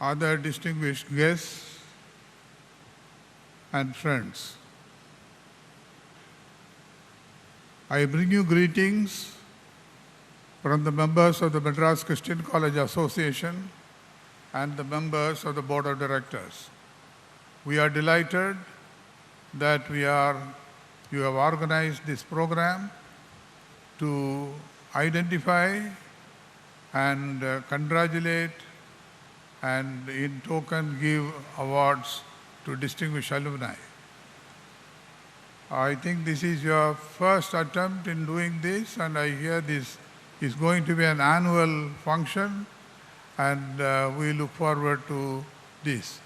other distinguished guests and friends. I bring you greetings from the members of the Madras Christian College Association and the members of the Board of Directors. We are delighted that you have organized this program to identify and congratulate and in token give awards to distinguished alumni. I think this is your first attempt in doing this, and I hear this is going to be an annual function, and we look forward to this.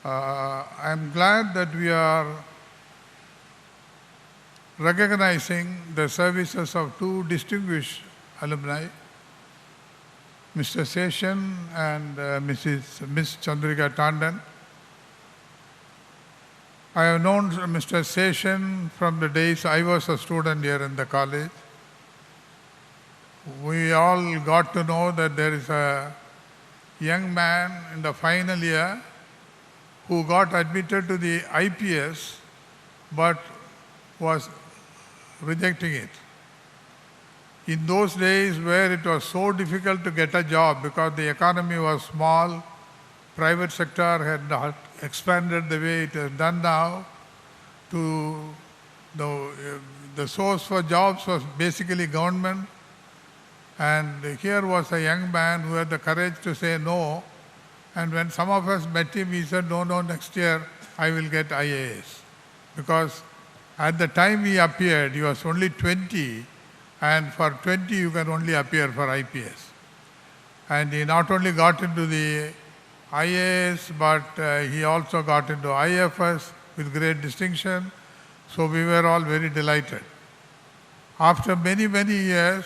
I am glad that we are recognizing the services of two distinguished alumni, Mr. Seshan and Miss Chandrika Tandon. I have known Mr. Seshan from the days I was a student here in the college. We all got to know that there is a young man in the final year who got admitted to the IPS but was rejecting it. In those days where it was so difficult to get a job because the economy was small, private sector had not expanded the way it has done now, the source for jobs was basically government, and here was a young man who had the courage to say no, and when some of us met him, he said, no, next year I will get IAS. Because at the time he appeared, he was only 20, and for 20 you can only appear for IPS. And he not only got into the IAS, but he also got into IFS with great distinction. So we were all very delighted. After many years,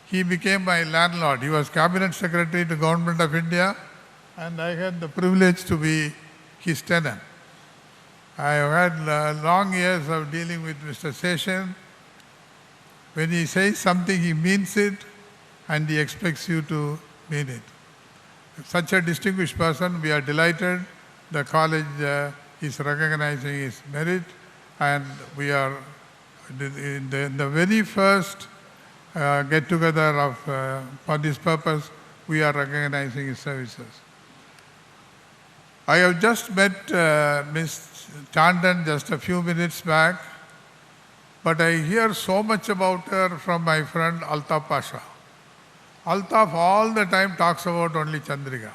he became my landlord. He was Cabinet Secretary to Government of India, and I had the privilege to be his tenant. I have had long years of dealing with Mr. Seshan. When he says something, he means it, and he expects you to mean it. Such a distinguished person, we are delighted. The college is recognizing his merit, and we are in the very first get-together for this purpose, we are recognizing his services. I have just met Ms. Tandon just a few minutes back, but I hear so much about her from my friend Altaf Pasha. Altaf all the time talks about only Chandrika.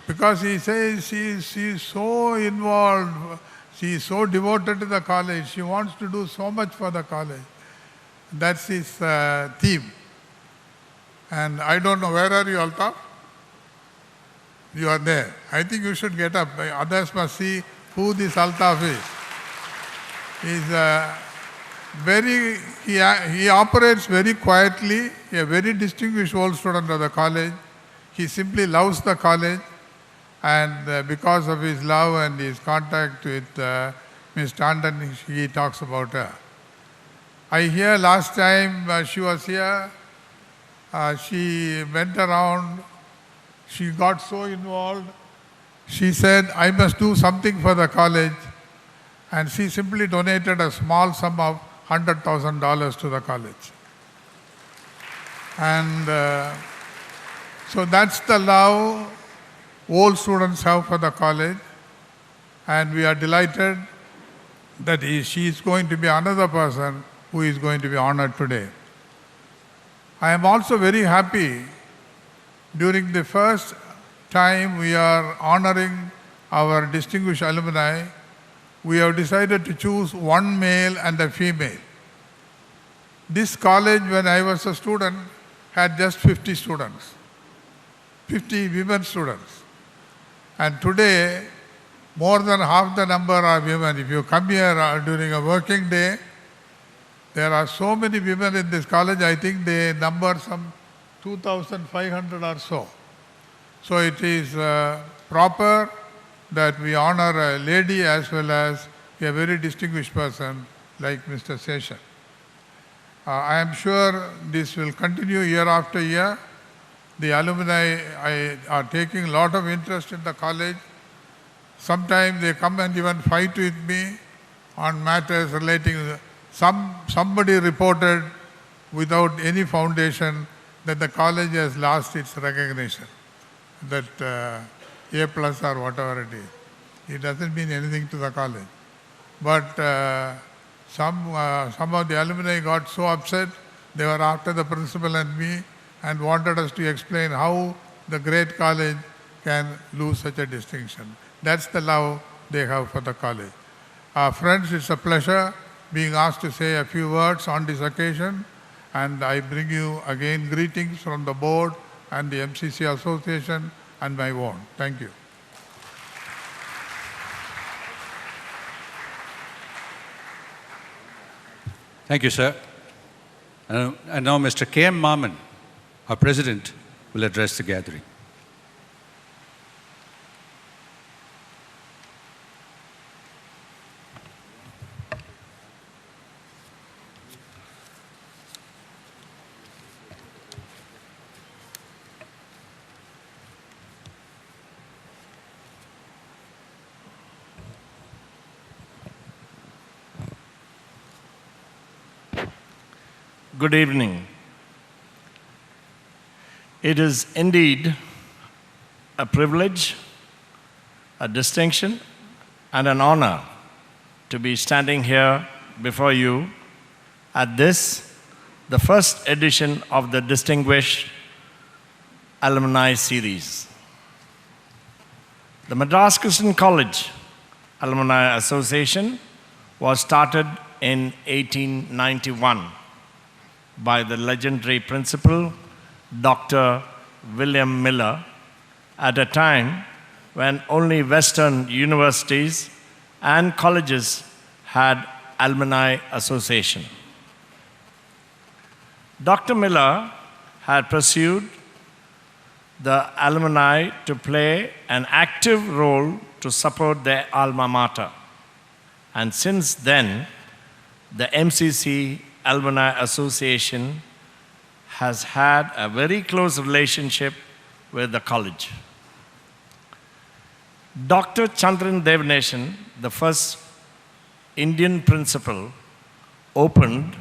Because he says she is so involved, she is so devoted to the college, she wants to do so much for the college. That's his theme. And I don't know, where are you, Altaf? You are there. I think you should get up. Others must see who this Altaf is. He operates very quietly, a very distinguished old student of the college. He simply loves the college, and because of his love and his contact with Ms. Tandon, he talks about her. I hear last time she was here, she went around, she got so involved, she said, I must do something for the college, and she simply donated a small sum of $100,000 to the college. And so that's the love old students have for the college, and we are delighted that she is going to be another person who is going to be honored today. I am also very happy during the first time we are honoring our distinguished alumni, we have decided to choose one male and a female. This college, when I was a student, had just 50 students, 50 women students. And today, more than half the number are women. If you come here during a working day, there are so many women in this college, I think they number some 2,500 or so. So it is proper that we honor a lady as well as a very distinguished person like Mr. Seshan. I am sure this will continue year after year. the alumni are taking a lot of interest in the college. Sometimes they come and even fight with me on matters relating to somebody reported without any foundation that the college has lost its recognition, that A plus or whatever it is. It doesn't mean anything to the college. But some of the alumni got so upset, they were after the principal and me and wanted us to explain how the great college can lose such a distinction. That's the love they have for the college. Friends, it's a pleasure being asked to say a few words on this occasion, and I bring you again greetings from the board and the MCC Association and my own. Thank you. Thank you, sir. And now Mr. K.M. Maman, our president, will address the gathering. Good evening. It is indeed a privilege, a distinction, and an honor to be standing here before you at this, the first edition of the Distinguished Alumni Series. The Madras Christian College Alumni Association was started in 1891 by the legendary principal, Dr. William Miller, at a time when only Western universities and colleges had alumni association. Dr. Miller had pursued the alumni to play an active role to support their alma mater. And since then, the MCC Alumni Association has had a very close relationship with the college. Dr. Chandran Devaneshan, the first Indian principal, opened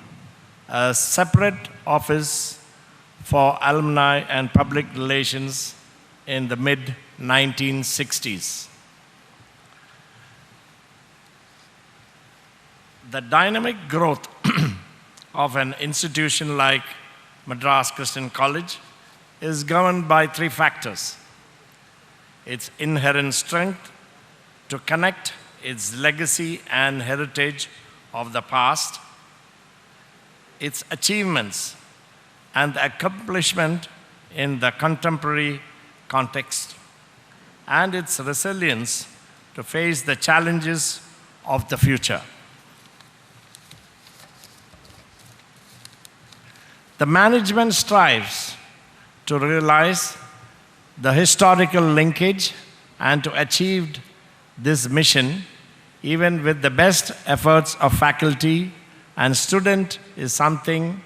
a separate office for alumni and public relations in the mid-1960s. The dynamic growth of an institution like Madras Christian College is governed by three factors: its inherent strength to connect its legacy and heritage of the past, its achievements and accomplishment in the contemporary context, and its resilience to face the challenges of the future. The management strives to realize the historical linkage and to achieve this mission even with the best efforts of faculty and student is something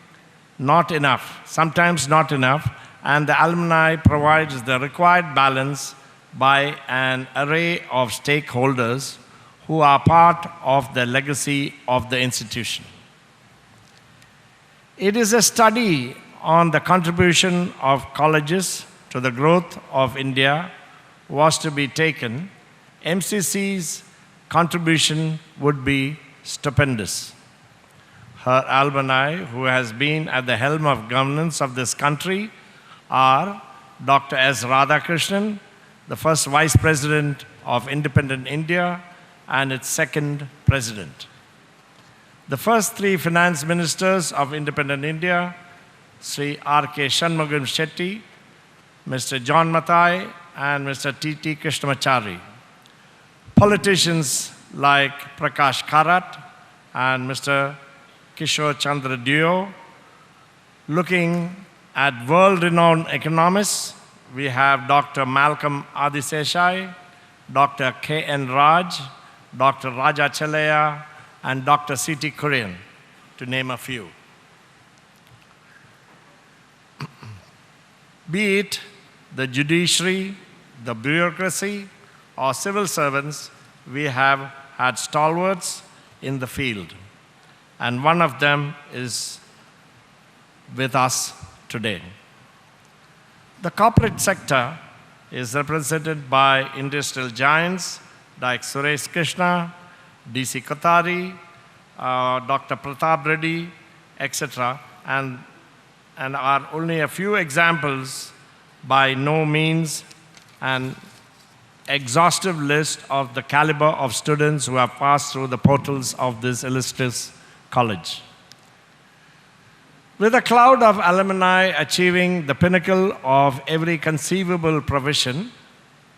not enough, sometimes not enough, and the alumni provides the required balance by an array of stakeholders who are part of the legacy of the institution. It is a study on the contribution of colleges to the growth of India was to be taken. MCC's contribution would be stupendous. Her alumni, who has been at the helm of governance of this country, are Dr. S. Radhakrishnan, the first Vice President of Independent India and its second President. The first three finance ministers of Independent India, Sri R.K. Shanmugam Shetty, Mr. John Mathai, and Mr. T.T. Krishnamachari. Politicians like Prakash Karat and Mr. Kishore Chandra Dio. Looking at world-renowned economists, we have Dr. Malcolm Adiseshai, Dr. K.N. Raj, Dr. Raja Chalaya, and Dr. C.T. Kurian, to name a few. Be it the judiciary, the bureaucracy, or civil servants, we have had stalwarts in the field. And one of them is with us today. The corporate sector is represented by industrial giants like Suresh Krishna, D.C. Kothari, Dr. Pratap Reddy, etc., and are only a few examples, by no means an exhaustive list of the caliber of students who have passed through the portals of this illustrious college. With a cloud of alumni achieving the pinnacle of every conceivable profession,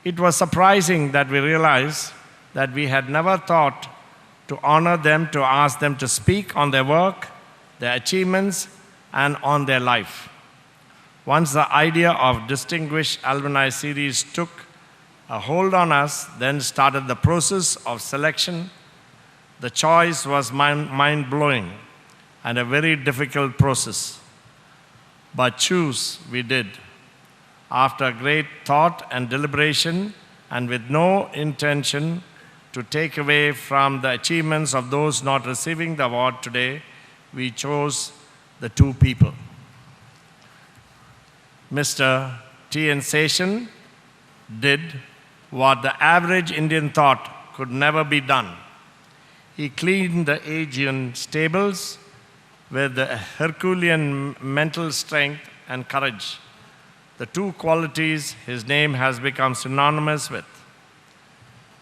it was surprising that we realized that we had never thought to honor them, to ask them to speak on their work, their achievements, and on their life. Once the idea of Distinguished Alumni Series took a hold on us, then started the process of selection. The choice was mind-blowing and a very difficult process. But choose we did, after great thought and deliberation, and with no intention to take away from the achievements of those not receiving the award today, we chose the two people. Mr. T.N. Seshan did what the average Indian thought could never be done. He cleaned the Aegean stables with the Herculean mental strength and courage, the two qualities his name has become synonymous with.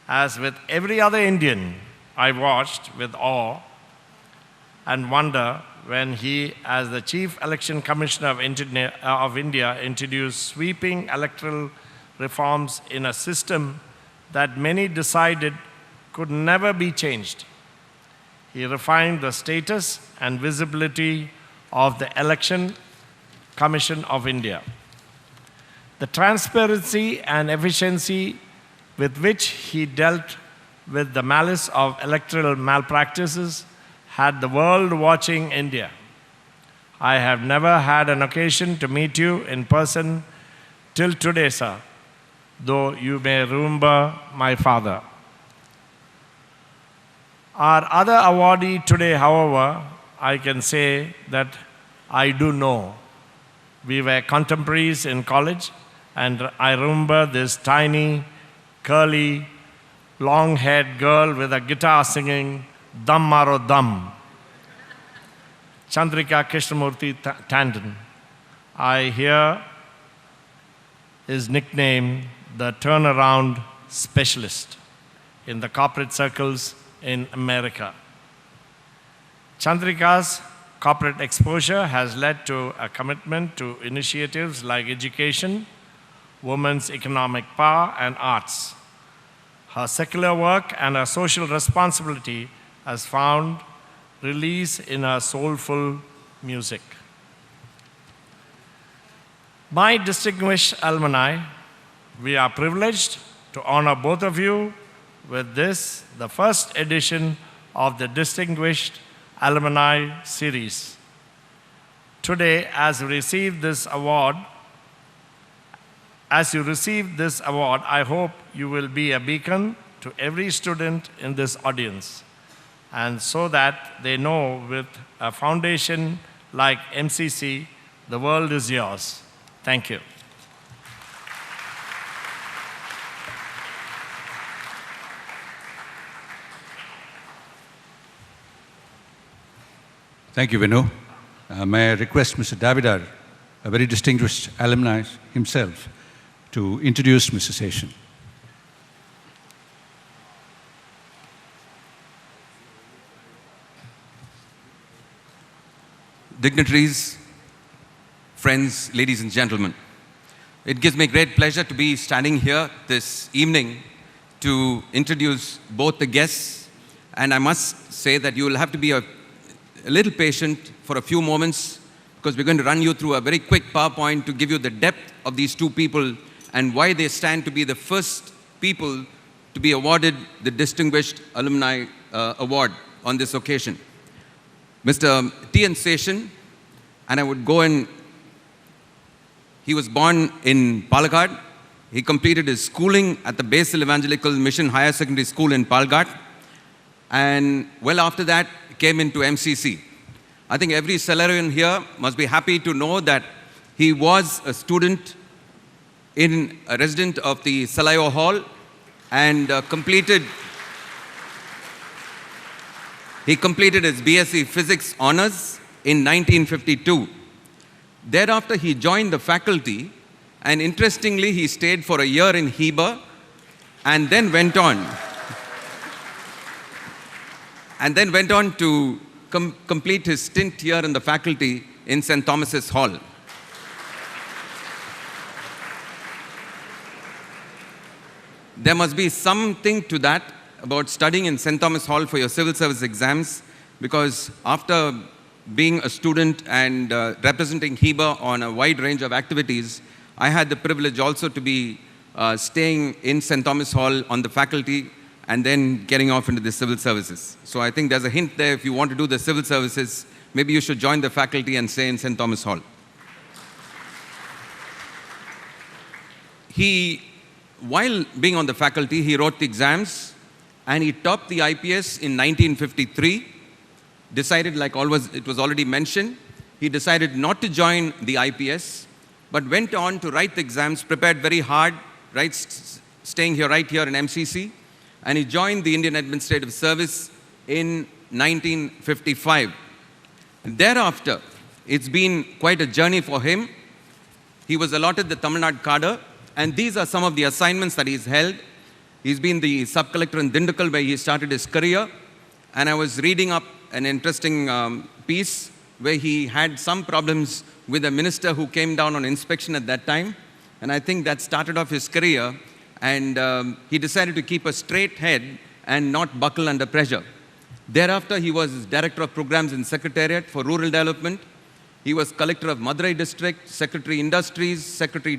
As with every other Indian, I watched with awe and wonder when he, as the Chief Election Commissioner of India, introduced sweeping electoral reforms in a system that many decided could never be changed. He refined the status and visibility of the Election Commission of India. The transparency and efficiency with which he dealt with the malice of electoral malpractices had the world watching India. I have never had an occasion to meet you in person till today, sir, though you may remember my father. Our other awardee today, however, I can say that I do know. We were contemporaries in college, and I remember this tiny, curly, long-haired girl with a guitar singing Dam Maro Dam, Chandrika Krishnamurti Tandon. I hear is nicknamed the turnaround specialist in the corporate circles in America. Chandrika's corporate exposure has led to a commitment to initiatives like education, women's economic power, and arts. Her secular work and her social responsibility has found release in her soulful music. My distinguished alumni, we are privileged to honor both of you with this, the first edition of the Distinguished Alumni Series. Today, as you receive this award, I hope you will be a beacon to every student in this audience, and so that they know with a foundation like MCC, the world is yours. Thank you. Thank you, Vinu. May I request Mr. Davidar, a very distinguished alumni himself, to introduce Mr. Seshan. Dignitaries, friends, ladies and gentlemen, it gives me great pleasure to be standing here this evening to introduce both the guests, and I must say that you will have to be a little patient for a few moments because we're going to run you through a very quick PowerPoint to give you the depth of these two people and why they stand to be the first people to be awarded the Distinguished Alumni Award on this occasion. Mr. T.N. Seshan, and I would go in He was born in Palakkad. He completed his schooling at the Basil Evangelical Mission Higher Secondary School in Palakkad. And well after that, came into MCC. I think every Salarian here must be happy to know that he was a student a resident of the Salayo Hall and he completed his BSc Physics Honours in 1952. Thereafter, he joined the faculty, and interestingly, he stayed for a year in Heber and then went on to complete his stint here in the faculty in St. Thomas's Hall. There must be something to that about studying in St. Thomas Hall for your civil service exams, because after being a student and representing Heber on a wide range of activities, I had the privilege also to be staying in St. Thomas Hall on the faculty and then getting off into the civil services. So I think there's a hint there. If you want to do the civil services, maybe you should join the faculty and stay in St. Thomas Hall. While being on the faculty, he wrote the exams and he topped the IPS in 1953. Decided, like always, it was already mentioned, he decided not to join the IPS, but went on to write the exams, prepared very hard, staying right here in MCC, and he joined the Indian Administrative Service in 1955. Thereafter, it's been quite a journey for him. He was allotted the Tamil Nadu cadre, and these are some of the assignments that he's held. He's been the sub-collector in Dindigul, where he started his career, and I was reading up an interesting piece where he had some problems with a minister who came down on inspection at that time, and I think that started off his career, and he decided to keep a straight head and not buckle under pressure. Thereafter, he was Director of Programs in Secretariat for Rural Development. He was Collector of Madurai District, Secretary Industries, Secretary